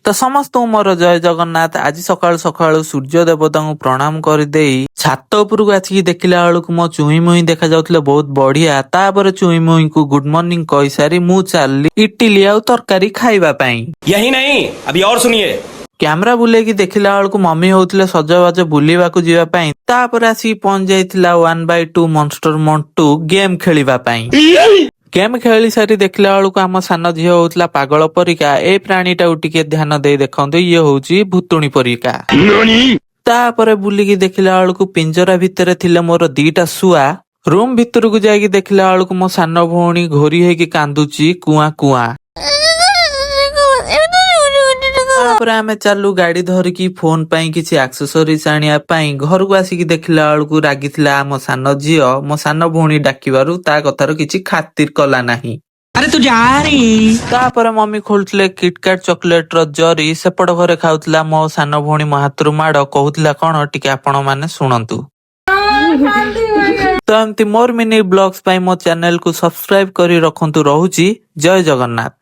तो समस्त मोर जय जगन्नाथ। आज सकाळु सकाळु सूर्य देवता को प्रणाम करदेई छात उपरକୁ ଆସିକି ଦେଖିଲା ବେଳକୁ ମୋ ଚୁଇଁ ମୁଇଁ ଦେଖା ଯାଉଥିଲେ ବହୁତ ବଢିଆ। ତାପରେ ଚୁଇଁ ମୁଇଁଙ୍କୁ ଗୁଡ ମର୍ଣ୍ଣିଂ କହିସାରି ମୁଁ ଚାଲିଲି ଇଟିଲି ଆଉ ତରକାରୀ ଖାଇବା ପାଇଁ। यही नहीं अभी और सुनिए। କ୍ୟାମେରା ବୁଲେଇକି ଦେଖିଲା ବେଳକୁ ମମି ହଉଥିଲେ ସଜବାଜ ବୁଲିବାକୁ ଯିବା ପାଇଁ। ତାପରେ ଆସିକି ପହଞ୍ଚି ଯାଇଥିଲା 1/2 ମନଷ୍ଟର ମଣ୍ଟୁ ଗେମ୍ ଖେଳିବା ପାଇଁ। ଗେମ୍ ଖେଳି ସାରି ଦେଖିଲା ବେଳକୁ ଆମ ସାନ ଝିଅ ହଉଥିଲା ପାଗଳ ପରିକା। ଏ ପ୍ରାଣୀଟାକୁ ଟିକେ ଧ୍ୟାନ ଦେଇ ଦେଖନ୍ତୁ, ଇଏ ହଉଛି ଭୁତୁଣୀ ପରିକା। ତାପରେ ବୁଲିକି ଦେଖିଲା ବେଳକୁ ପିଞ୍ଜରା ଭିତରେ ଥିଲେ ମୋର 2ଟା ଶୁଆ। ରୁମ୍ ଭିତରକୁ ଯାଇକି ଦେଖିଲା ବେଳକୁ ମୋ ସାନ ଭଉଣୀ ଘୋରି ହେଇକି କାନ୍ଦୁଛି କୁଆଁ କୁଆଁ। ତାପରେ ଆମେ ଚାଲୁ ଗାଡି ଧରିକି ଫୋନ ପାଇଁ କିଛି ଆକ୍ସେସରିଜ ଆଣିବା ପାଇଁ। ଘରକୁ ଆସିକି ଦେଖିଲା ବେଳକୁ ରାଗିଥିଲା ଆମ ସାନ ଝିଅ। ମୋ ସାନ ଭଉଣୀ ଡାକିବାରୁ ତା କଥାର କିଛି ଖାତିର କଲା ନାହିଁ। अरे तू जा रही। ତାପରେ ମମି ଖୋଲୁଥିଲେ କିଟକାଟ ଚକୋଲେଟ ର ଜରି। ସେପଟ ଘରେ ଖାଉଥିଲା ମୋ ସାନ ଭଉଣୀ ମୋ ହାତରୁ ମାଡ। କହୁଥିଲା କଣ ଟିକେ ଆପଣ ମାନେ ଶୁଣନ୍ତୁ। ତ ଏମିତି ମୋର ମିନି ବ୍ଲଗ୍ସ ପାଇଁ ମୋ ଚ୍ୟାନେଲ କୁ ସବସ୍କ୍ରାଇବ କରି ରଖନ୍ତୁ। ରହୁଛି ଜୟ ଜଗନ୍ନାଥ।